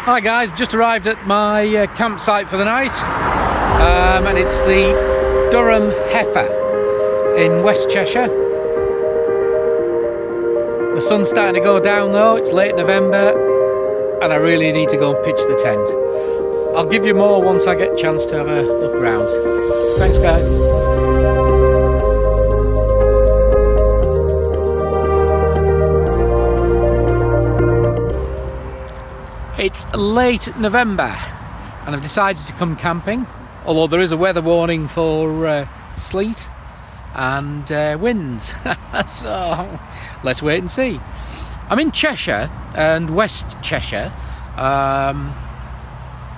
Hi guys, just arrived at my campsite for the night, and it's the Durham Heifer in West Cheshire. The sun's starting to go down though, it's late November and I really need to go and pitch the tent. I'll give you more once I get a chance to have a look around. Thanks guys. It's late November and I've decided to come camping, although there is a weather warning for sleet and winds, so let's wait and see. I'm in Cheshire and West Cheshire,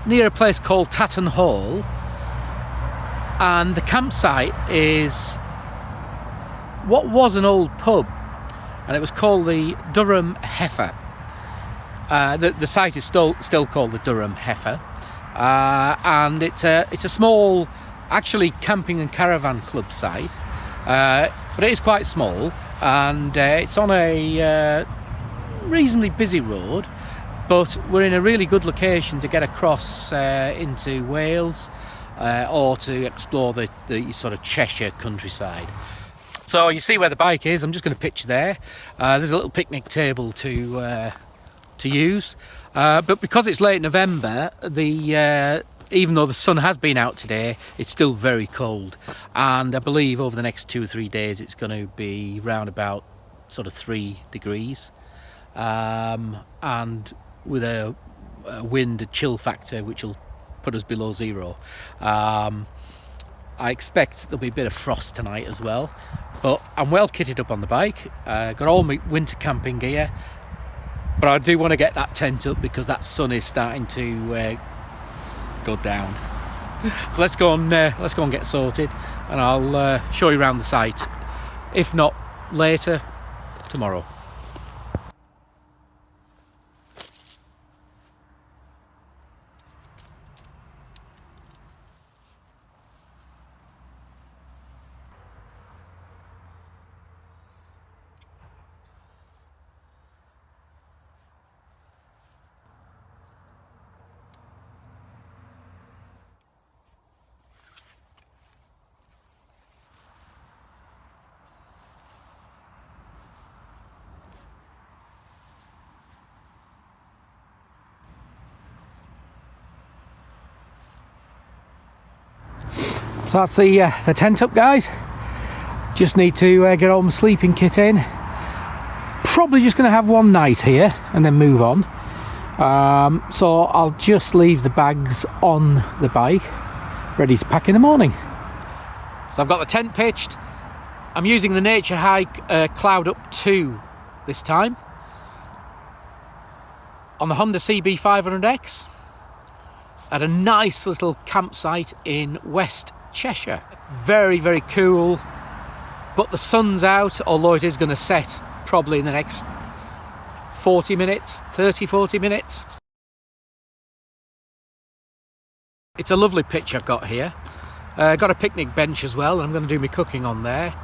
near a place called Tattenhall, and the campsite is what was an old pub and it was called the Durham Heifer. The site is still called the Durham Heifer, and it's a small, actually camping and caravan club site, but it is quite small, and it's on a reasonably busy road, but we're in a really good location to get across into Wales or to explore the sort of Cheshire countryside. So you see where the bike is. I'm just going to pitch there. There's a little picnic table to use, but because it's late November, even though the sun has been out today, it's still very cold, and I believe over the next 2 or 3 days it's going to be round about sort of 3 degrees, and with a wind, a chill factor which will put us below 0. I expect there'll be a bit of frost tonight as well, but I'm well kitted up on the bike. Got all my winter camping gear. But I do want to get that tent up because that sun is starting to go down. So let's go and get sorted, and I'll show you around the site. If not later, tomorrow. So that's the tent up, guys. Just need to get all my sleeping kit in. Probably just going to have one night here and then move on. So I'll just leave the bags on the bike, ready to pack in the morning. So I've got the tent pitched. I'm using the Nature Hike Cloud Up 2 this time on the Honda CB500X at a nice little campsite in West Cheshire. Very, very cool, but the sun's out, although it is going to set probably in the next 40 minutes, 30-40 minutes. It's a lovely pitch I've got here. Got a picnic bench as well, and I'm going to do my cooking on there.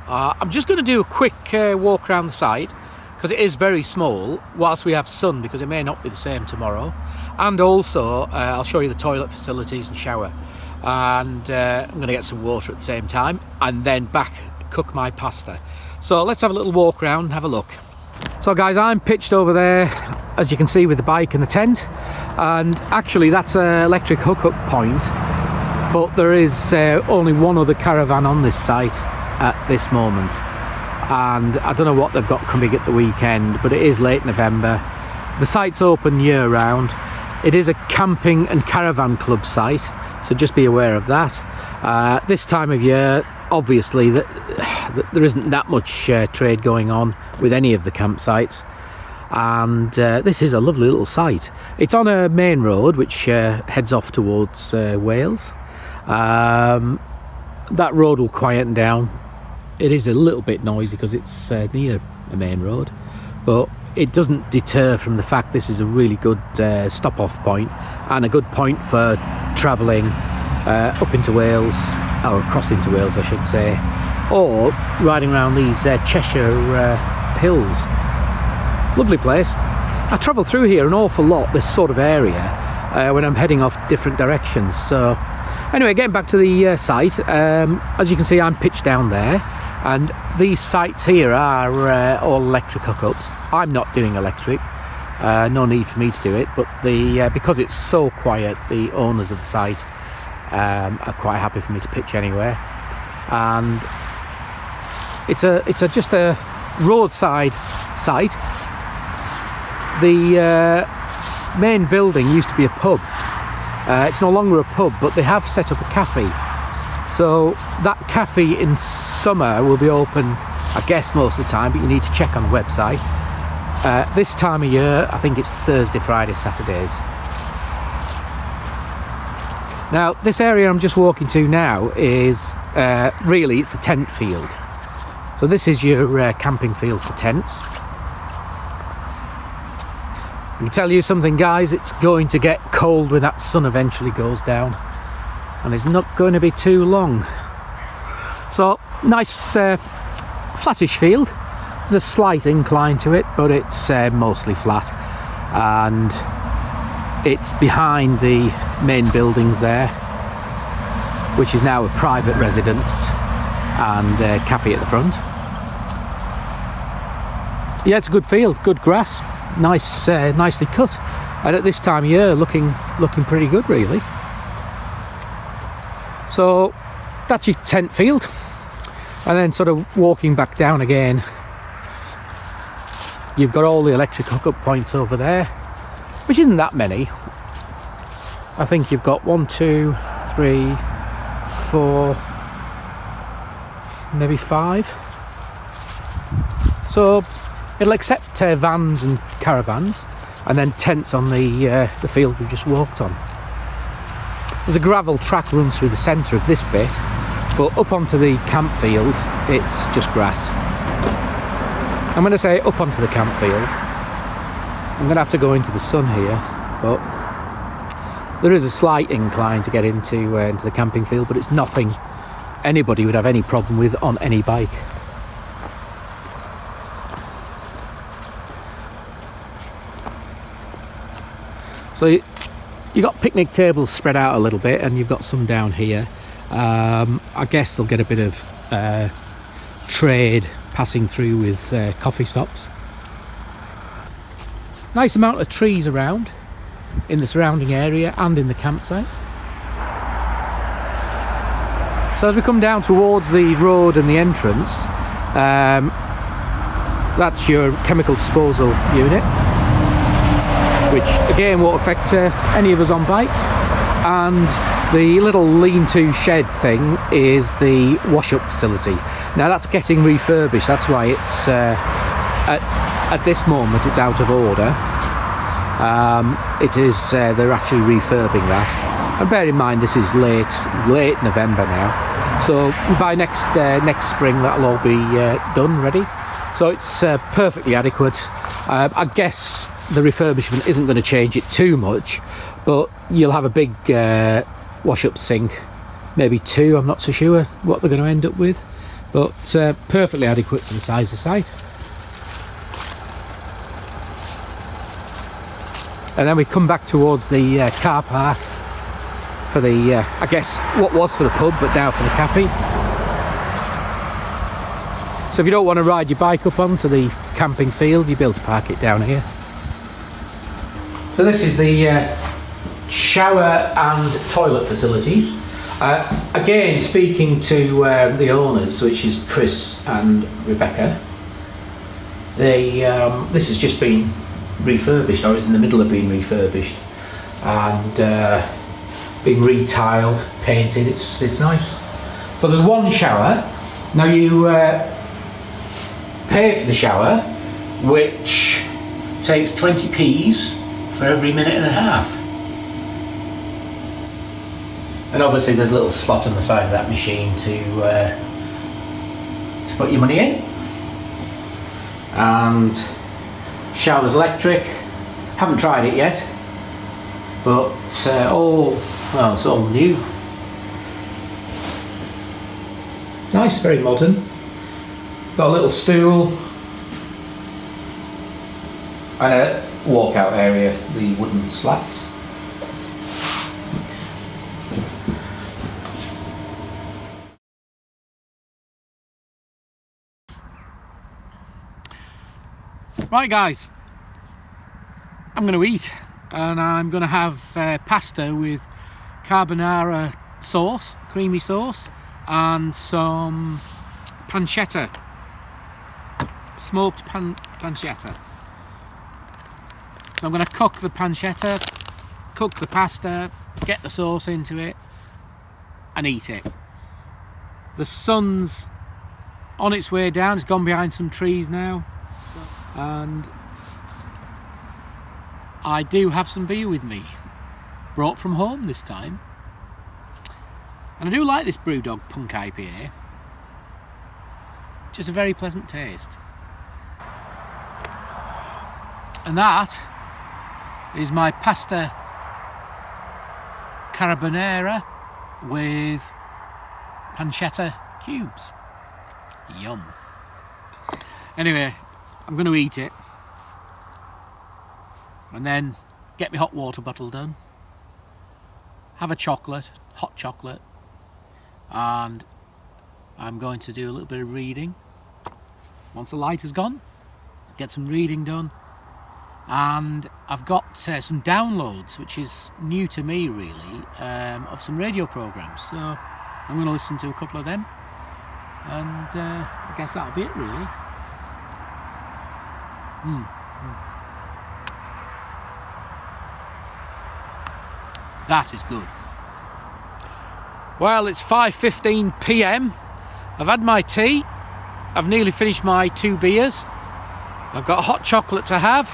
I'm just going to do a quick walk around the site because it is very small whilst we have sun, because it may not be the same tomorrow. And also I'll show you the toilet facilities and shower, and I'm going to get some water at the same time and then back cook my pasta. So let's have a little walk around and have a look. So guys, I'm pitched over there, as you can see, with the bike and the tent, and actually that's an electric hookup point, but there is only one other caravan on this site at this moment, and I don't know what they've got coming at the weekend, but it is late November. The site's open year round. It is a camping and caravan club site, so just be aware of that. This time of year, obviously, there isn't that much trade going on with any of the campsites, and this is a lovely little site. It's on a main road which heads off towards Wales. That road will quieten down. It is a little bit noisy because it's near a main road, but it doesn't deter from the fact this is a really good stop-off point and a good point for travelling up into Wales, or across into Wales I should say, or riding around these Cheshire hills. Lovely place. I travel through here an awful lot, this sort of area, when I'm heading off different directions. So anyway, getting back to the site, as you can see, I'm pitched down there, and these sites here are all electric hookups. I'm not doing electric, no need for me to do it, but because it's so quiet, the owners of the site are quite happy for me to pitch anywhere. And it's just a roadside site. The main building used to be a pub. It's no longer a pub, but they have set up a cafe. So that cafe in summer will be open, I guess, most of the time, but you need to check on the website. This time of year, I think it's Thursday, Friday, Saturdays. Now, this area I'm just walking to now is really, it's the tent field. So this is your camping field for tents. I can tell you something, guys, it's going to get cold when that sun eventually goes down, and it's not going to be too long. So nice flattish field. There's a slight incline to it, but it's mostly flat, and it's behind the main buildings there, which is now a private residence and a cafe at the front. Yeah, it's a good field, good grass, nice, nicely cut, and at this time of year looking pretty good, really. So that's your tent field, and then sort of walking back down again, you've got all the electric hookup points over there, which isn't that many. I think you've got 1, 2, 3, 4, maybe 5. So it'll accept vans and caravans, and then tents on the field we just walked on. There's a gravel track runs through the centre of this bit, but up onto the camp field, it's just grass. I'm going to say up onto the camp field. I'm going to have to go into the sun here, but there is a slight incline to get into the camping field, but it's nothing anybody would have any problem with on any bike. So you got picnic tables spread out a little bit, and you've got some down here. I guess they'll get a bit of trade passing through with coffee stops. Nice amount of trees around in the surrounding area and in the campsite. So as we come down towards the road and the entrance, that's your chemical disposal unit, which again won't affect any of us on bikes. And the little lean-to shed thing is the wash-up facility. Now that's getting refurbished, that's why it's at this moment it's out of order. It is they're actually refurbing that, and bear in mind this is late November now, so by next spring that'll all be done, ready. So it's perfectly adequate. I guess the refurbishment isn't going to change it too much, but you'll have a big wash-up sink, maybe 2, I'm not so sure what they're going to end up with, but perfectly adequate for the size of the site. And then we come back towards the car park for the, I guess, what was for the pub, but now for the cafe. So if you don't want to ride your bike up onto the camping field, you'll be able to park it down here. So this is the shower and toilet facilities. Again, speaking to the owners, which is Chris and Rebecca, this has just been refurbished, or is in the middle of being refurbished, and been retiled, painted. It's nice. So there's one shower. Now you pay for the shower, which takes 20p's for every minute and a half. And obviously there's a little slot on the side of that machine to put your money in. And shower's electric. Haven't tried it yet, but it's all new. Nice, very modern. Got a little stool and walkout area, the wooden slats. Right guys, I'm going to eat, and I'm going to have pasta with carbonara sauce, creamy sauce, and some pancetta, smoked pancetta. So I'm going to cook the pancetta, cook the pasta, get the sauce into it, and eat it. The sun's on its way down, it's gone behind some trees now, and I do have some beer with me, brought from home this time. And I do like this Brewdog Punk IPA, just a very pleasant taste. And that is my pasta carbonara with pancetta cubes. Yum. Anyway, I'm going to eat it and then get my hot water bottle done, have a chocolate, hot chocolate, and I'm going to do a little bit of reading. Once the light is gone, get some reading done, and I've got some downloads, which is new to me really, of some radio programs, so I'm going to listen to a couple of them, and I guess that'll be it really. That is good. Well, it's 5:15 p.m. I've had my tea, I've nearly finished my 2 beers, I've got hot chocolate to have,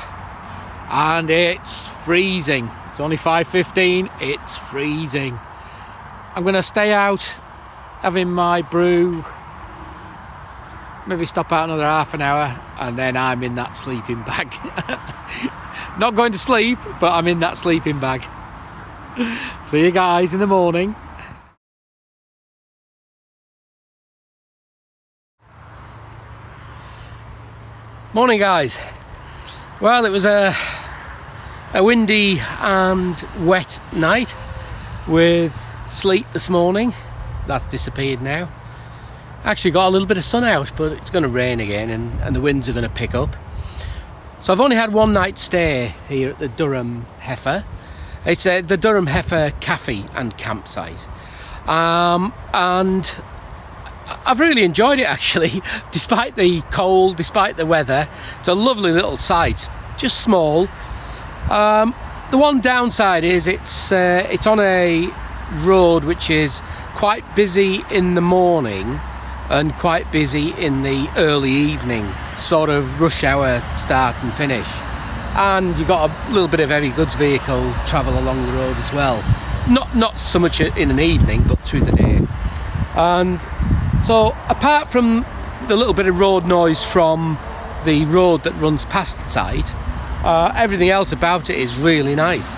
and it's freezing. It's only 5:15, it's freezing. I'm going to stay out having my brew, maybe stop out another half an hour, and then I'm in that sleeping bag. Not going to sleep, but I'm in that sleeping bag. See you guys in the morning. Morning guys. Well, it was a windy and wet night with sleet this morning. That's disappeared now. Actually got a little bit of sun out, but it's going to rain again, and the winds are going to pick up. So I've only had one night stay here at the Durham Heifer. It's the Durham Heifer Cafe and Campsite, and I've really enjoyed it actually, despite the cold, despite the weather. It's a lovely little site, just small. The one downside is it's on a road which is quite busy in the morning and quite busy in the early evening, sort of rush hour start and finish. And you've got a little bit of heavy goods vehicle travel along the road as well. Not so much in an evening, but through the day. And so apart from the little bit of road noise from the road that runs past the site, everything else about it is really nice.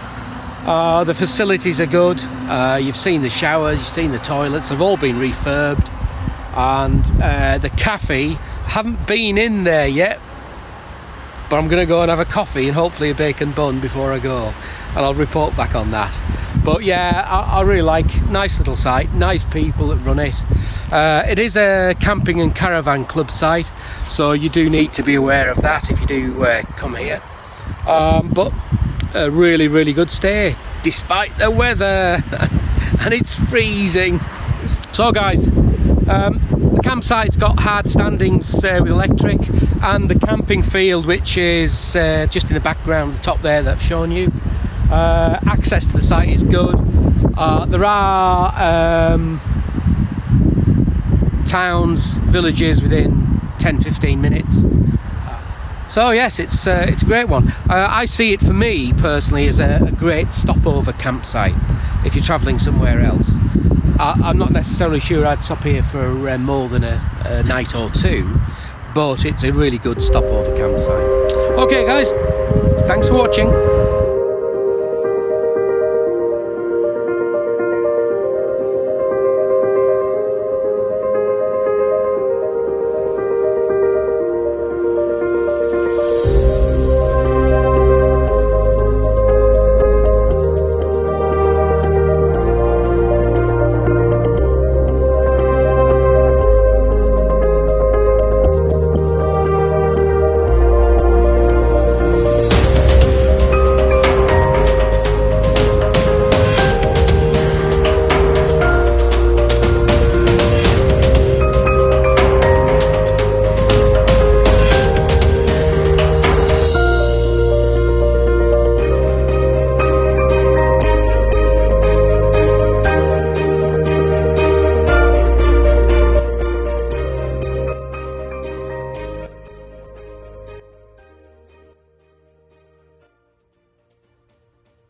The facilities are good. You've seen the showers, you've seen the toilets, they've all been refurbed. And the cafe, I haven't been in there yet, but I'm going to go and have a coffee and hopefully a bacon bun before I go, and I'll report back on that. But yeah, I really like, nice little site, nice people that run it. It is a camping and caravan club site, so you do need to be aware of that if you do come here. But a really, really good stay, despite the weather, and it's freezing. So guys, the campsite's got hard standings with electric, and the camping field, which is just in the background, the top there that I've shown you. Access to the site is good. There are towns, villages within 10-15 minutes. So yes, it's a great one. I see it, for me personally, as a great stopover campsite if you're travelling somewhere else. I'm not necessarily sure I'd stop here for more than a night or two, but it's a really good stopover campsite. Okay guys, thanks for watching.